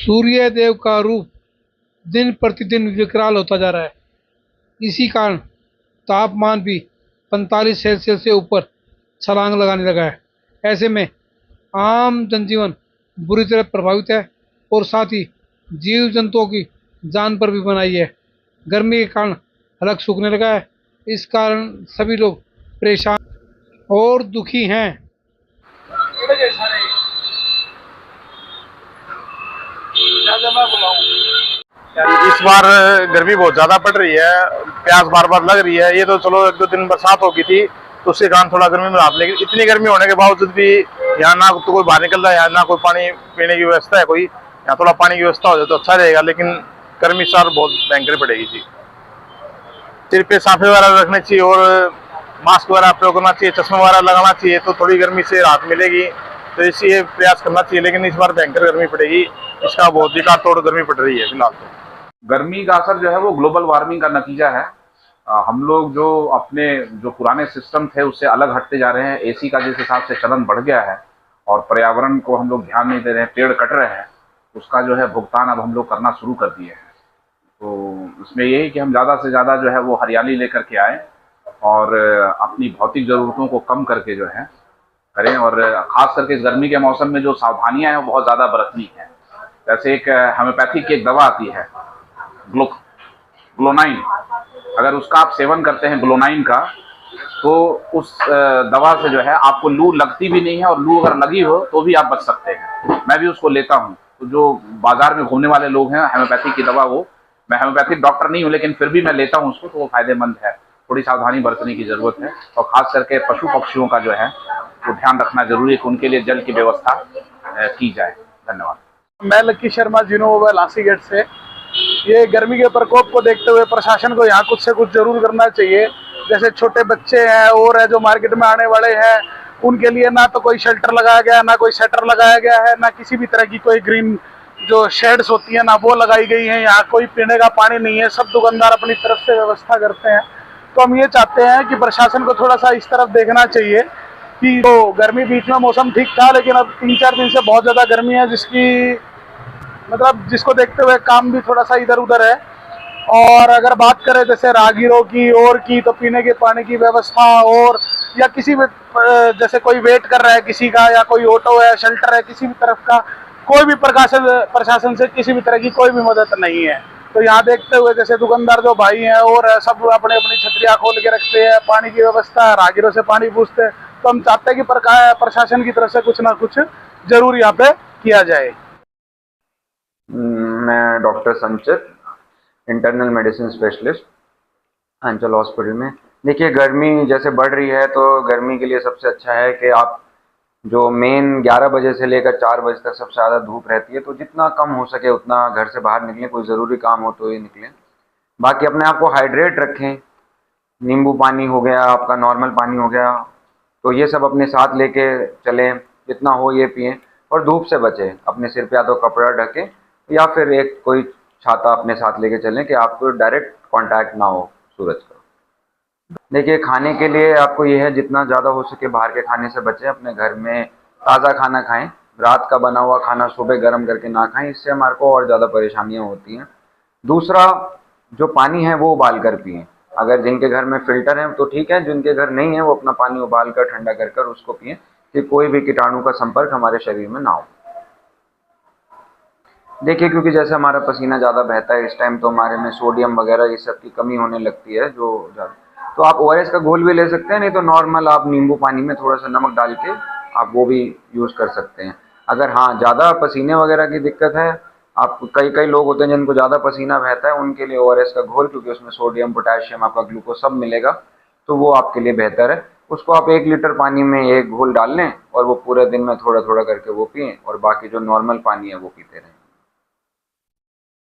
सूर्य देव का रूप दिन प्रतिदिन विकराल होता जा रहा है। इसी कारण तापमान भी 45 सेल्सियस से ऊपर छलांग लगाने लगा है। ऐसे में आम जनजीवन बुरी तरह प्रभावित है और साथ ही जीव जंतुओं की जान पर भी बनाई है। गर्मी के कारण हलक सूखने लगा है। इस कारण सभी लोग परेशान और दुखी हैं। इस बार गर्मी बहुत ज्यादा पड़ रही है, प्यास बार बार लग रही है। ये तो चलो एक दो दिन बरसात हो गई थी तो उसके कारण थोड़ा गर्मी में राहत, लेकिन इतनी गर्मी होने के बावजूद भी यहाँ ना तो कोई बाहर निकल रहा है, यहाँ ना कोई पानी पीने की व्यवस्था है। कोई यहाँ थोड़ा पानी की व्यवस्था हो जाए तो अच्छा रहेगा, लेकिन गर्मी इस बार बहुत भयंकर पड़ेगी जी। सिर पे साफे वगैरह रखने चाहिए और मास्क वगैरह प्रयोग करना चाहिए, चश्मा वगैरह लगाना चाहिए, तो थोड़ी गर्मी से राहत मिलेगी। तो इसलिए प्रयास करना चाहिए, लेकिन इस बार भयंकर गर्मी पड़ेगी। इसका बहुत ही तोड़ गर्मी पड़ रही है फिलहाल। तो गर्मी का असर जो है वो ग्लोबल वार्मिंग का नतीजा है। हम लोग जो अपने जो पुराने सिस्टम थे उससे अलग हटते जा रहे हैं। एसी का जिस हिसाब से चलन बढ़ गया है और पर्यावरण को हम लोग ध्यान नहीं दे रहे हैं, पेड़ कट रहे हैं, उसका जो है भुगतान अब हम लोग करना शुरू कर दिए हैं। तो इसमें यही कि हम ज़्यादा से ज़्यादा जो है वो हरियाली लेकर के आए और अपनी भौतिक ज़रूरतों को कम करके जो है करें। और ख़ास करके इस गर्मी के मौसम में जो सावधानियाँ हैं वो बहुत ज़्यादा बरतनी हैं। जैसे एक होम्योपैथिक की एक दवा आती है ग्लोनाइन, अगर उसका आप सेवन करते हैं ग्लोनाइन का, तो उस दवा से जो है आपको लू लगती भी नहीं है, और लू अगर लगी हो तो भी आप बच सकते हैं। मैं भी उसको लेता हूँ। तो जो बाजार में घूमने वाले लोग हैं, होम्योपैथिक की दवा, वो, मैं होम्योपैथिक डॉक्टर नहीं हूँ लेकिन फिर भी मैं लेता हूँ उसको, तो वो फायदेमंद है। थोड़ी सावधानी बरतने की जरूरत है और खास करके पशु पक्षियों का जो है वो ध्यान रखना जरूरी है कि उनके लिए जल की व्यवस्था की जाए। धन्यवाद। मैं लक्की शर्मा, जिनो मोबाइल लासी गेट से। ये गर्मी के प्रकोप को देखते हुए प्रशासन को यहाँ कुछ से कुछ जरूर करना चाहिए। जैसे छोटे बच्चे हैं और है जो मार्केट में आने वाले हैं, उनके लिए ना तो कोई शेल्टर लगाया गया है, ना कोई शटर लगाया गया है, ना किसी भी तरह की कोई ग्रीन जो शेड्स होती है ना वो लगाई गई है। यहाँ कोई पीने का पानी नहीं है, सब दुकानदार अपनी तरफ से व्यवस्था करते हैं। तो हम ये चाहते हैं कि प्रशासन को थोड़ा सा इस तरफ देखना चाहिए कि तो गर्मी बीच में मौसम ठीक था, लेकिन अब 3-4 दिन से बहुत ज़्यादा गर्मी है, जिसको देखते हुए काम भी थोड़ा सा इधर उधर है। और अगर बात करें जैसे राहगीरों की तो पीने के पानी की व्यवस्था, और या किसी भी जैसे कोई वेट कर रहा है किसी का, या कोई ऑटो है, शेल्टर है, किसी भी तरफ का कोई भी प्रशासन से किसी भी तरह की कोई भी मदद नहीं है। तो यहाँ देखते हुए जैसे दुकानदार जो भाई हैं और सब अपने अपनी छतरियाँ खोल के रखते हैं, पानी की व्यवस्था, राहगीरों से पानी पूछते हैं। तो हम चाहते हैं कि प्रशासन की तरफ से कुछ ना कुछ जरूर यहाँ पे किया जाए। मैं डॉक्टर संचित, इंटरनल मेडिसिन स्पेशलिस्ट, आंचल हॉस्पिटल में। देखिए, गर्मी जैसे बढ़ रही है तो गर्मी के लिए सबसे अच्छा है कि आप जो मेन 11 बजे से लेकर 4 बजे तक सबसे ज़्यादा धूप रहती है, तो जितना कम हो सके उतना घर से बाहर निकलें। कोई ज़रूरी काम हो तो ही निकलें। बाकी अपने आप को हाइड्रेट रखें। नींबू पानी हो गया, आपका नॉर्मल पानी हो गया, तो ये सब अपने साथ लेके चलें, जितना हो ये पिएं। और धूप से बचें, अपने सिर पे या तो कपड़ा ढकें या फिर एक कोई छाता अपने साथ लेके चलें कि आपको डायरेक्ट कांटेक्ट ना हो सूरज का। देखिए, खाने के लिए आपको ये है जितना ज़्यादा हो सके बाहर के खाने से बचें। अपने घर में ताज़ा खाना खाएं। रात का बना हुआ खाना सुबह गर्म करके ना खाएं, इससे हमारे को और ज़्यादा परेशानियाँ होती हैं। दूसरा, जो पानी है वो उबाल कर पिएँ। अगर जिनके घर में फ़िल्टर है तो ठीक है, जिनके घर नहीं है वो अपना पानी उबाल कर ठंडा कर कर उसको पिएँ कि कोई भी कीटाणु का संपर्क हमारे शरीर में ना हो। देखिए, क्योंकि जैसे हमारा पसीना ज़्यादा बहता है इस टाइम, तो हमारे में सोडियम वगैरह इस सब की कमी होने लगती है जो ज़्यादा। तो आप ओआरएस का घोल भी ले सकते हैं, नहीं तो नॉर्मल आप नींबू पानी में थोड़ा सा नमक डाल के आप वो भी यूज़ कर सकते हैं। अगर हाँ ज़्यादा पसीने वगैरह की दिक्कत है, आप कई लोग होते हैं जिनको ज़्यादा पसीना बहता है, उनके लिए ओआरएस का घोल, क्योंकि उसमें सोडियम, पोटेशियम, आपका ग्लूकोज सब मिलेगा, तो वो आपके लिए बेहतर है। उसको आप 1 लीटर पानी में एक घोल डाल लें और वो पूरे दिन में थोड़ा थोड़ा करके वो पिएँ, और बाकी जो नॉर्मल पानी है वो पीते रहें।